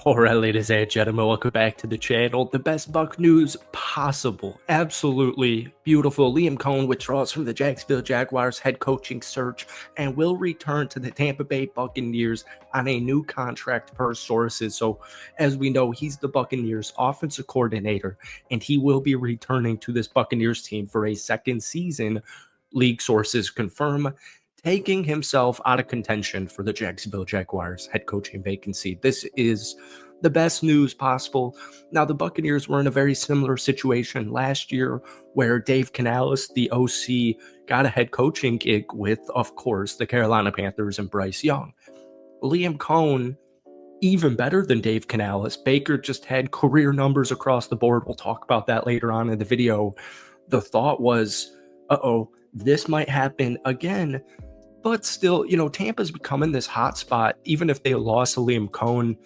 All right, ladies and gentlemen, welcome back to the channel. The best Buck news possible. Absolutely beautiful. Liam Coen withdraws from the Jacksonville Jaguars head coaching search and will return to the Tampa Bay Buccaneers on a new contract per sources. So, as we know, he's the Buccaneers offensive coordinator, and he will be returning to this Buccaneers team for a second season. League sources confirm, taking himself out of contention for the Jacksonville Jaguars head coaching vacancy. This is the best news possible. Now, the Buccaneers were in a very similar situation last year where Dave Canales, the OC, got a head coaching gig with, of course, the Carolina Panthers and Bryce Young. Liam Coen, even better than Dave Canales. Baker just had career numbers across the board. We'll talk about that later on in the video. The thought was, this might happen again. But still, Tampa's becoming this hot spot, even if they lost to Liam Coen,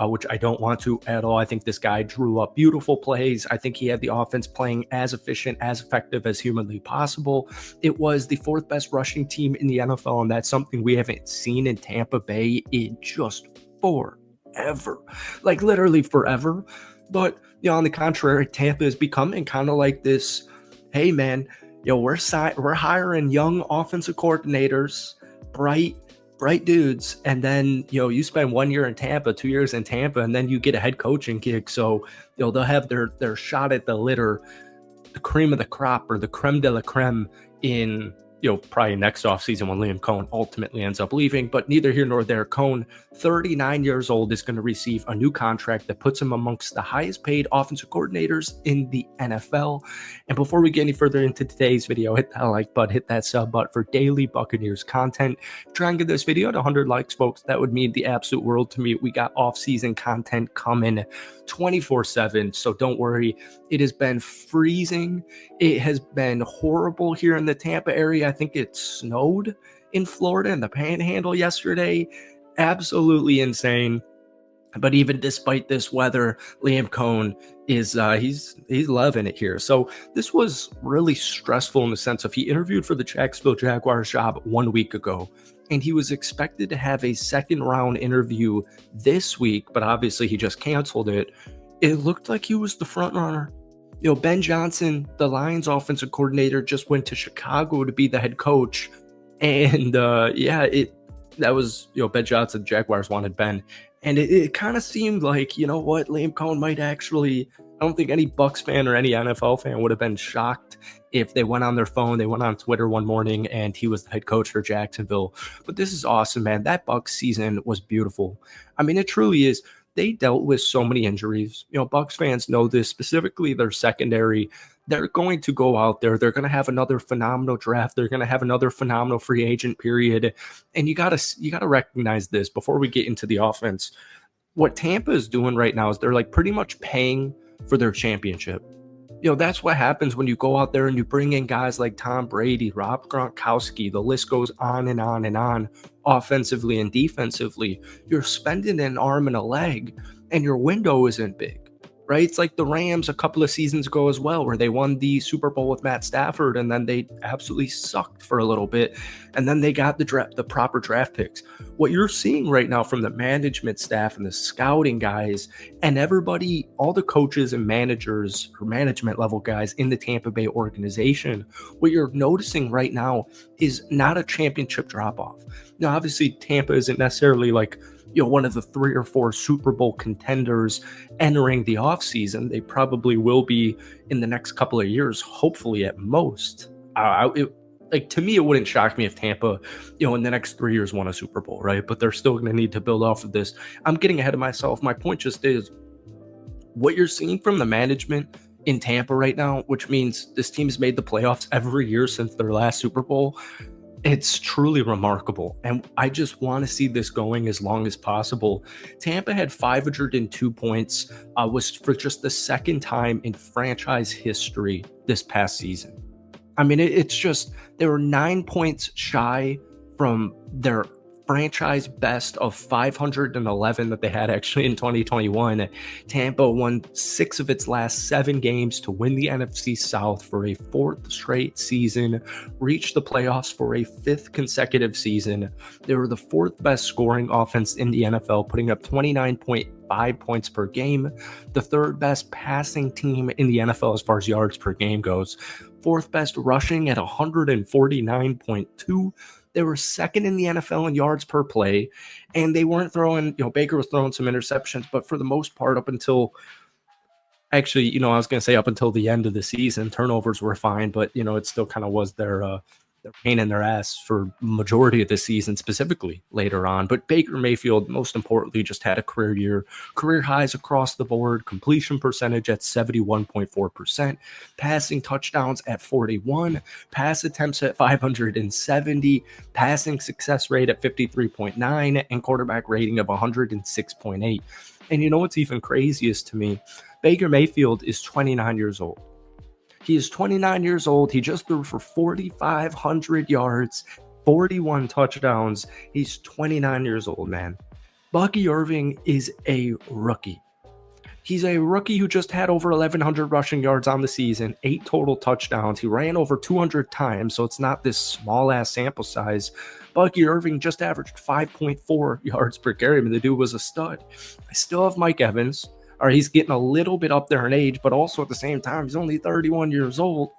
which I don't want to at all. I think this guy drew up beautiful plays. I think he had the offense playing as efficient, as effective as humanly possible. It was the fourth best rushing team in the NFL, and that's something we haven't seen in Tampa Bay in just forever. Like literally forever. But, on the contrary, Tampa is becoming kind of like this, hey, man, we're hiring young offensive coordinators, bright dudes, and then you spend 1 year in Tampa, 2 years in Tampa, and then you get a head coaching gig. So they'll have their shot at the litter, the cream of the crop, or the creme de la creme in probably next offseason when Liam Coen ultimately ends up leaving. But neither here nor there. Coen, 39 years old, is going to receive a new contract that puts him amongst the highest paid offensive coordinators in the NFL. And before we get any further into today's video, hit that like button, hit that sub button for daily Buccaneers content. Try and get this video to 100 likes, folks. That would mean the absolute world to me. We got off-season content coming 24/7, so don't worry. It has been freezing. It has been horrible here in the Tampa area. I think it snowed in Florida in the Panhandle yesterday. Absolutely insane. But even despite this weather, Liam Coen is he's loving it here. So this was really stressful in the sense of he interviewed for the Jacksonville Jaguars job 1 week ago, and he was expected to have a second round interview this week, but obviously he just canceled it. It looked like he was the front runner. Ben Johnson, the Lions offensive coordinator, just went to Chicago to be the head coach. And that was, Ben Johnson, Jaguars wanted Ben. And it kind of seemed like, Liam Coen might actually, I don't think any Bucs fan or any NFL fan would have been shocked if they went on their phone, they went on Twitter one morning and he was the head coach for Jacksonville. But this is awesome, man. That Bucs season was beautiful. I mean, it truly is. They dealt with so many injuries. Bucs fans know this, specifically their secondary. They're going to go out there. They're going to have another phenomenal draft. They're going to have another phenomenal free agent period. And you gotta recognize this before we get into the offense. What Tampa is doing right now is they're like pretty much paying for their championship. That's what happens when you go out there and you bring in guys like Tom Brady, Rob Gronkowski. The list goes on and on and on, offensively and defensively. You're spending an arm and a leg, and your window isn't big, right? It's like the Rams a couple of seasons ago as well, where they won the Super Bowl with Matt Stafford, and then they absolutely sucked for a little bit, and then they got the proper draft picks. What you're seeing right now from the management staff and the scouting guys and everybody, all the coaches and managers or management level guys in the Tampa Bay organization, what you're noticing right now is not a championship drop-off. Now, obviously, Tampa isn't necessarily like, one of the 3 or 4 Super Bowl contenders entering the offseason. They probably will be in the next couple of years, hopefully at most. To me, it wouldn't shock me if Tampa, in the next 3 years won a Super Bowl, right? But they're still going to need to build off of this. I'm getting ahead of myself. My point just is what you're seeing from the management in Tampa right now, which means this team has made the playoffs every year since their last Super Bowl. It's truly remarkable, and I just want to see this going as long as possible. Tampa had 502 points, was for just the second time in franchise history this past season. I mean, it's just, they were 9 points shy from their franchise best of 511 that they had actually in 2021. Tampa won 6 of its last 7 games to win the NFC South for a 4th straight season, reached the playoffs for a 5th consecutive season. They were the 4th best scoring offense in the NFL, putting up 29.8 5 points per game, the third best passing team in the NFL as far as yards per game goes, fourth best rushing at 149.2. They were second in the NFL in yards per play, and they weren't throwing, Baker was throwing some interceptions, but for the most part, up until actually, I was going to say up until the end of the season, turnovers were fine, but it still kind of was their pain in their ass for majority of the season, specifically later on. But Baker Mayfield, most importantly, just had a career year, career highs across the board, completion percentage at 71.4%, passing touchdowns at 41, pass attempts at 570, passing success rate at 53.9, and quarterback rating of 106.8. And you know what's even craziest to me? Baker Mayfield is 29 years old. He is 29 years old. He just threw for 4,500 yards, 41 touchdowns. He's 29 years old, man. Bucky Irving is a rookie. He's a rookie who just had over 1,100 rushing yards on the season, 8 total touchdowns. He ran over 200 times, so it's not this small-ass sample size. Bucky Irving just averaged 5.4 yards per carry. I mean, the dude was a stud. I still have Mike Evans. Or he's getting a little bit up there in age, but also at the same time, he's only 31 years old.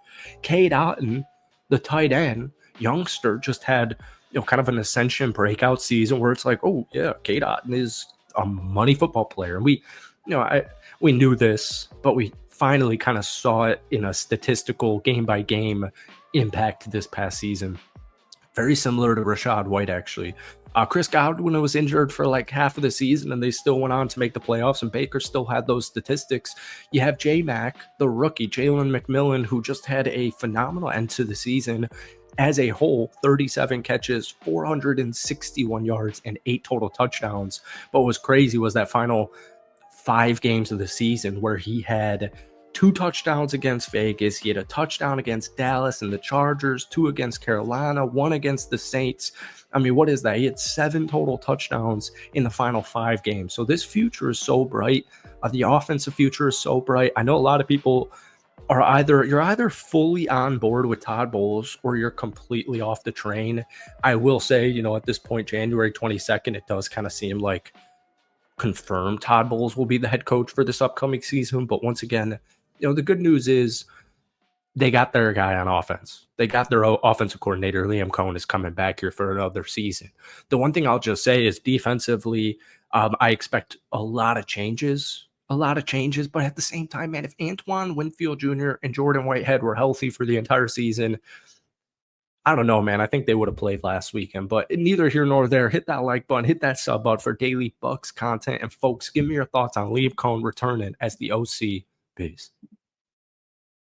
Cade Otton, the tight end, youngster, just had kind of an ascension breakout season where it's like, oh yeah, Cade Otton is a money football player. And we knew this, but we finally kind of saw it in a statistical game by game impact this past season. Very similar to Rachaad White, actually. Chris Godwin was injured for like half of the season, and they still went on to make the playoffs, and Baker still had those statistics. You have J-Mac, the rookie, Jalen McMillan, who just had a phenomenal end to the season as a whole, 37 catches, 461 yards, and 8 total touchdowns. But what was crazy was that final 5 games of the season where he had 2 touchdowns against Vegas. He had a touchdown against Dallas and the Chargers, 2 against Carolina, 1 against the Saints. I mean, what is that? He had 7 total touchdowns in the final 5 games. So this future is so bright. The offensive future is so bright. I know a lot of people are you're either fully on board with Todd Bowles or you're completely off the train. I will say, at this point, January 22nd, it does kind of seem like confirmed Todd Bowles will be the head coach for this upcoming season. But once again, the good news is they got their guy on offense. They got their offensive coordinator. Liam Coen is coming back here for another season. The one thing I'll just say is defensively, I expect a lot of changes. But at the same time, man, if Antoine Winfield Jr. and Jordan Whitehead were healthy for the entire season, I don't know, man. I think they would have played last weekend, but neither here nor there. Hit that like button, hit that sub button for daily Bucs content. And folks, give me your thoughts on Liam Coen returning as the OC. Peace.